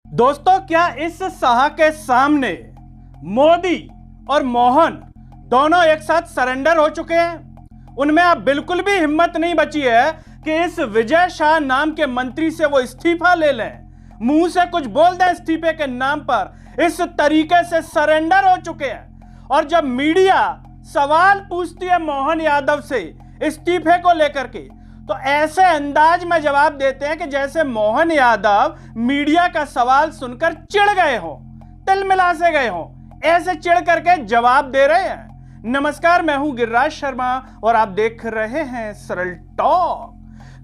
दोस्तों, क्या इस शाह के सामने मोदी और मोहन दोनों एक साथ सरेंडर हो चुके हैं? उनमें अब बिल्कुल भी हिम्मत नहीं बची है कि इस विजय शाह नाम के मंत्री से वो इस्तीफा ले लें, मुंह से कुछ बोल दें इस्तीफे के नाम पर। इस तरीके से सरेंडर हो चुके हैं। और जब मीडिया सवाल पूछती है मोहन यादव से इस्तीफे को लेकर के, तो ऐसे अंदाज में जवाब देते हैं कि जैसे मोहन यादव मीडिया का सवाल सुनकर चिढ़ गए हो, तिलमिला से गए हो, ऐसे चिढ़ करके जवाब दे रहे हैं। नमस्कार, मैं हूं गिरिराज शर्मा और आप देख रहे हैं सरल टॉक।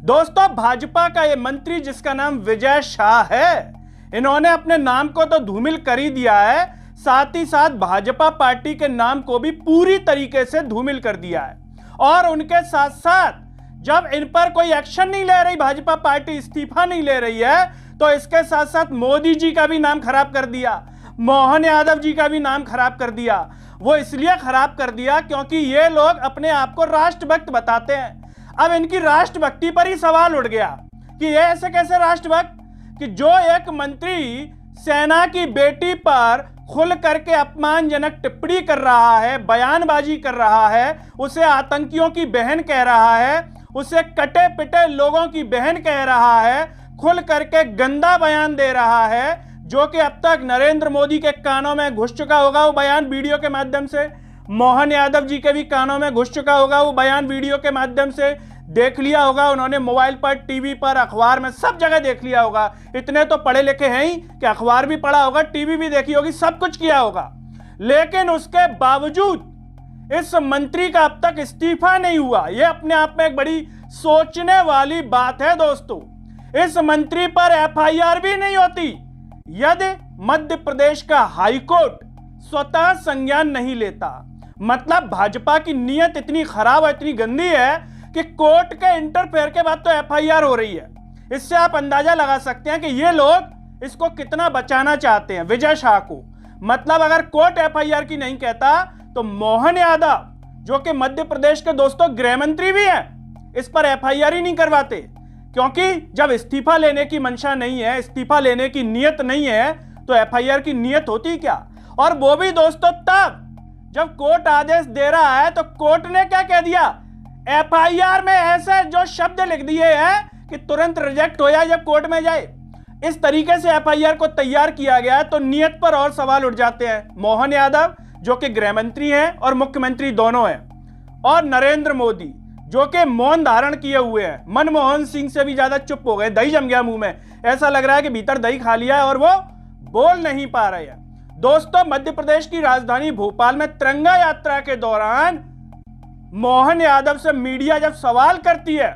दोस्तों, भाजपा का ये मंत्री जिसका नाम विजय शाह है, इन्होंने अपने नाम को तो धूमिल कर ही दिया है, साथ ही साथ भाजपा पार्टी के नाम को भी पूरी तरीके से धूमिल कर दिया है। और उनके साथ साथ जब इन पर कोई एक्शन नहीं ले रही भाजपा पार्टी, इस्तीफा नहीं ले रही है, तो इसके साथ साथ मोदी जी का भी नाम खराब कर दिया, मोहन यादव जी का भी नाम खराब कर दिया। वो इसलिए खराब कर दिया क्योंकि ये लोग अपने आप को राष्ट्रभक्त बताते हैं। अब इनकी राष्ट्रभक्ति पर ही सवाल उठ गया कि ये ऐसे कैसे राष्ट्रभक्त कि जो एक मंत्री सेना की बेटी पर खुल करके अपमानजनक टिप्पणी कर रहा है, बयानबाजी कर रहा है, उसे आतंकियों की बहन कह रहा है, उसे कटे पिटे लोगों की बहन कह रहा है, खुल करके गंदा बयान दे रहा है, जो कि अब तक नरेंद्र मोदी के कानों में घुस चुका होगा वो बयान वीडियो के माध्यम से, मोहन यादव जी के भी कानों में घुस चुका होगा वो बयान वीडियो के माध्यम से, देख लिया होगा उन्होंने मोबाइल पर, टीवी पर, अखबार में, सब जगह देख लिया होगा। इतने तो पढ़े लिखे हैं ही कि अखबार भी पढ़ा होगा, टीवी भी देखी होगी, सब कुछ किया होगा। लेकिन उसके बावजूद इस मंत्री का अब तक इस्तीफा नहीं हुआ। यह अपने आप में एक बड़ी सोचने वाली बात है दोस्तों। इस मंत्री पर एफआईआर भी नहीं होती यदि मध्य प्रदेश का हाईकोर्ट स्वतः संज्ञान नहीं लेता। मतलब भाजपा की नीयत इतनी खराब और इतनी गंदी है कि कोर्ट के इंटरफेयर के बाद तो एफआईआर हो रही है। इससे आप अंदाजा लगा सकते हैं कि ये लोग इसको कितना बचाना चाहते हैं, विजय शाह को। मतलब अगर कोर्ट एफआईआर की नहीं कहता तो मोहन यादव, जो कि मध्य प्रदेश के दोस्तों गृह मंत्री भी हैं, इस पर एफआईआर ही नहीं करवाते। क्योंकि जब इस्तीफा लेने की मंशा नहीं है, इस्तीफा लेने की नीयत नहीं है, तो एफआईआर की नीयत होती क्या? और वो भी दोस्तों तब जब कोर्ट आदेश दे रहा है तो कोर्ट ने क्या कह दिया, एफआईआर में ऐसे जो शब्द लिख दिए हैं कि तुरंत रिजेक्ट हो जाए जब कोर्ट में जाए। इस तरीके से एफआईआर को तैयार किया गया है। तो नीयत पर और सवाल उठ जाते हैं। मोहन यादव जो कि गृह मंत्री हैं और मुख्यमंत्री दोनों हैं, और नरेंद्र मोदी जो कि मौन धारण किए हुए हैं, मनमोहन सिंह से भी ज्यादा चुप हो गए, दही जम गया मुंह में, ऐसा लग रहा है कि भीतर दही खा लिया है और वो बोल नहीं पा रहे हैं। दोस्तों, मध्य प्रदेश की राजधानी भोपाल में तिरंगा यात्रा के दौरान मोहन यादव से मीडिया जब सवाल करती है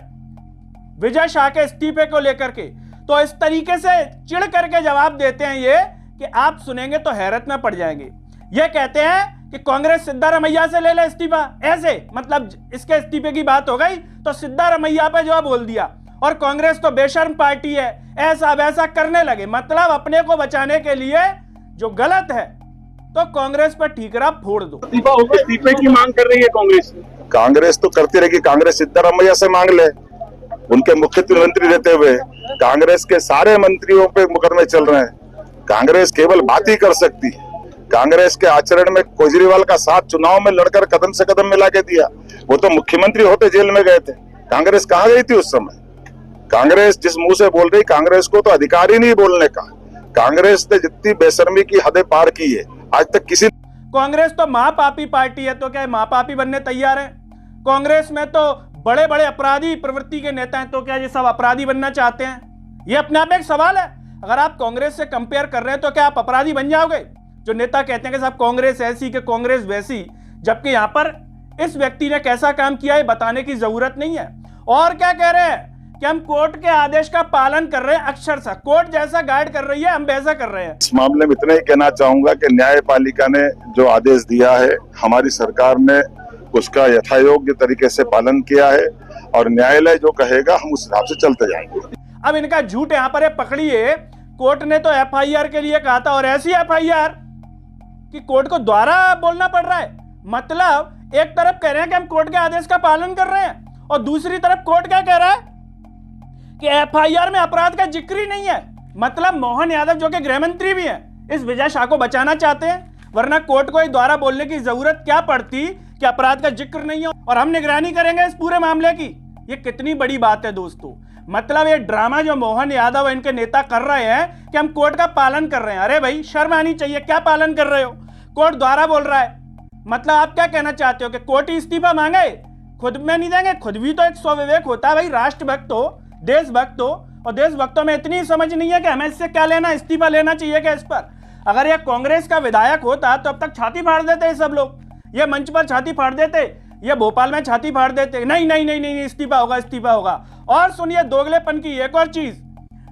विजय शाह के इस्तीफे को लेकर के, तो इस तरीके से चिढ़ करके जवाब देते हैं ये कि आप सुनेंगे तो हैरत में पड़ जाएंगे। ये कहते हैं कि कांग्रेस सिद्धारमैया से ले ले इस्तीफा, ऐसे मतलब इसके इस्तीफे की बात हो गई तो सिद्धारमैया पे जो बोल दिया, और कांग्रेस तो बेशर्म पार्टी है, ऐसा वैसा करने लगे। मतलब अपने को बचाने के लिए जो गलत है तो कांग्रेस पर ठीकरा फोड़ दो। इस्तीफे की मांग कर रही है कांग्रेस तो करती रहेगी। कांग्रेस सिद्धारमैया से मांग ले, उनके मुख्यमंत्री रहते हुए कांग्रेस के सारे मंत्रियों पे मुकदमे चल रहे हैं। कांग्रेस केवल बात ही कर सकती है। कांग्रेस के आचरण में केजरीवाल का साथ चुनाव में लड़कर कदम से कदम मिला के दिया। वो तो मुख्यमंत्री होते जेल में गए थे। कांग्रेस कहाँ गई थी उस समय? कांग्रेस जिस मुंह से बोल रही, कांग्रेस को तो अधिकार ही नहीं बोलने का। कांग्रेस ने जितनी बेशर्मी की हदें पार की है आज तक किसी। कांग्रेस तो महापापी पार्टी है, तो क्या महापापी बनने तैयार है? कांग्रेस में तो बड़े बड़े अपराधी प्रवृत्ति के नेता हैं, तो क्या ये सब अपराधी बनना चाहते हैं? ये अपने आप में एक सवाल है। अगर आप कांग्रेस से कंपेयर कर रहे हैं तो क्या आप अपराधी बन जाओगे? जो नेता कहते हैं कि साहब कांग्रेस ऐसी कि कांग्रेस वैसी, जबकि यहां पर इस व्यक्ति ने कैसा काम किया है बताने की जरूरत नहीं है। और क्या कह रहे हैं कि हम कोर्ट के आदेश का पालन कर रहे हैं, अक्षरशः कोर्ट जैसा गाइड कर रही है हम वैसा कर रहे हैं। इस मामले में इतना ही कहना चाहूंगा कि न्यायपालिका ने जो आदेश दिया है, हमारी सरकार ने उसका यथायोग्य तरीके से पालन किया है, और न्यायालय जो कहेगा हम उस हिसाब से चलते जाएंगे। अब इनका झूठ यहाँ पर पकड़िए। कोर्ट ने तो एफआईआर के लिए कहा था, और ऐसी एफआईआर कि कोर्ट को दोबारा बोलना पड़ रहा है। मतलब एक तरफ कह रहे हैं कि हम कोर्ट के आदेश का पालन कर रहे हैं, और दूसरी तरफ कोर्ट क्या कह रहा है कि एफआईआर में अपराध का जिक्र ही नहीं है। मतलब मोहन यादव जो कि गृह मंत्री भी हैं, इस विजय शाह को बचाना चाहते हैं, वरना कोर्ट को द्वारा बोलने की जरूरत क्या पड़ती कि अपराध का जिक्र नहीं हो और हम निगरानी करेंगे इस पूरे मामले की। ये कितनी बड़ी बात है दोस्तों। मतलब ये ड्रामा जो मोहन यादव और इनके नेता कर रहे हैं कि हम कोर्ट का पालन कर रहे हैं। अरे भाई शर्म आनी चाहिए, क्या पालन कर रहे हो? कोर्ट द्वारा बोल रहा है, मतलब आप क्या कहना चाहते हो कि कोर्ट ही इस्तीफा मांगे, खुद में नहीं देंगे? खुद भी तो एक स्वविवेक होता है भाई, राष्ट्रभक्त हो, देशभक्त हो, और देशभक्तों में इतनी समझ नहीं है कि हमें इससे क्या लेना, इस्तीफा लेना चाहिए क्या इस पर? अगर यह कांग्रेस का विधायक होता तो अब तक छाती फाड़ देते ये सब लोग, ये मंच पर छाती फाड़ देते, ये भोपाल में छाती फाड़ देते, नहीं नहीं नहीं नहीं इस्तीफा होगा, इस्तीफा होगा। और सुनिए दोगलेपन की एक और चीज,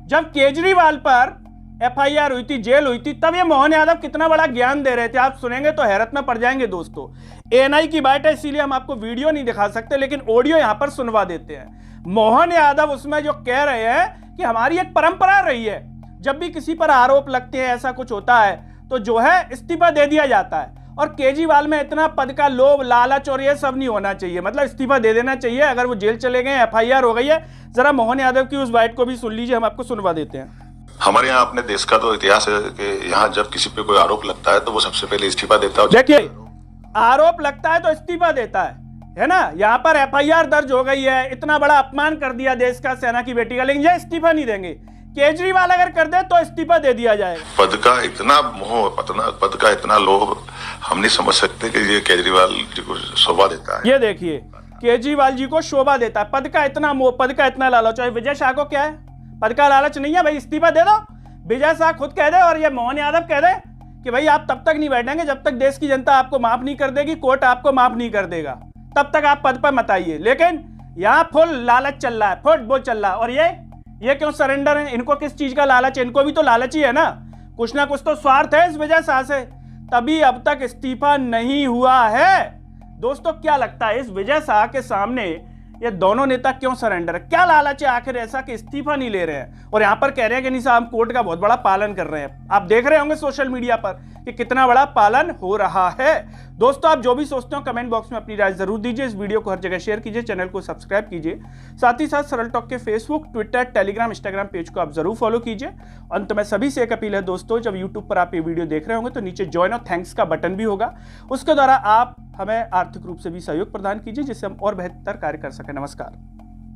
जब केजरीवाल पर एफआईआर हुई थी, जेल हुई थी, तब ये मोहन यादव कितना बड़ा ज्ञान दे रहे थे, आप सुनेंगे तो हैरत में पड़ जाएंगे दोस्तों। एएनआई की बात है इसीलिए हम आपको वीडियो नहीं दिखा सकते, लेकिन ऑडियो यहां पर सुनवा देते हैं। मोहन यादव उसमें जो कह रहे हैं कि हमारी एक परंपरा रही है, जब भी किसी पर आरोप लगते हैं, ऐसा कुछ होता है तो जो है इस्तीफा दे दिया जाता है। और केजरीवाल में इतना पद का लोभ, लालच और ये सब नहीं होना चाहिए, मतलब इस्तीफा दे देना चाहिए अगर वो जेल चले गए, एफआईआर हो गई है। जरा मोहन यादव की उस बाइट को भी सुन लीजिए, हम आपको सुनवा देते हैं। हमारे यहाँ अपने देश का तो इतिहास है कि यहाँ जब किसी पे कोई आरोप लगता है तो वो सबसे पहले इस्तीफा देता है। देखिए आरोप लगता है तो इस्तीफा देता है ना। यहाँ पर एफआईआर दर्ज हो गई है, इतना बड़ा अपमान कर दिया देश का, सेना की बेटी का, लेकिन ये इस्तीफा नहीं देंगे। केजरीवाल अगर कर दे तो इस्तीफा दे दिया जाएगा। पद का इतना मोह, पद का इतना लोभ हम नहीं समझ सकते कि ये केजरीवाल जी को शोभा देता है। ये देखिए केजरीवाल जी को शोभा देता है, पद का इतना मोह, पद का इतना लालच। और विजय शाह को क्या है? पद का लालच नहीं है भाई, इस्तीफा दे दो। विजय शाह खुद कह दे और ये मोहन यादव कह दे कि भाई आप तब तक नहीं बैठेंगे जब तक देश की जनता आपको माफ नहीं कर देगी, कोर्ट आपको माफ नहीं कर देगा, तब तक आप पद पर मत आइए। लेकिन यहाँ फुल लालच चल रहा है, फुट वो चल रहा है। और ये क्यों सरेंडर है? इनको किस चीज का लालच है? इनको भी तो लालच ही है ना कुछ तो स्वार्थ है इस विजय शाह से, तभी अब तक इस्तीफा नहीं हुआ है। दोस्तों क्या लगता है इस विजय शाह के सामने ये दोनों नेता क्यों सरेंडर है? क्या लालच है आखिर ऐसा कि इस्तीफा नहीं ले रहे हैं और यहां पर कह रहे हैं कि नहीं साहब हम कोर्ट का बहुत बड़ा पालन कर रहे हैं। आप देख रहे होंगे सोशल मीडिया पर कि कितना बड़ा पालन हो रहा है। दोस्तों आप जो भी सोचते हो कमेंट बॉक्स में अपनी राय जरूर दीजिए, इस वीडियो को हर जगह शेयर कीजिए, चैनल को सब्सक्राइब कीजिए, साथ ही साथ सरल टॉक के Facebook, Twitter, Telegram, Instagram page को आप जरूर फॉलो कीजिए। अंत में सभी से एक अपील है दोस्तों, जब यूट्यूब पर आप ये वीडियो देख रहे होंगे तो नीचे ज्वाइन और थैंक्स का बटन भी होगा, उसके द्वारा आप हमें आर्थिक रूप से भी सहयोग प्रदान कीजिए जिससे हम और बेहतर कार्य कर सकें। नमस्कार।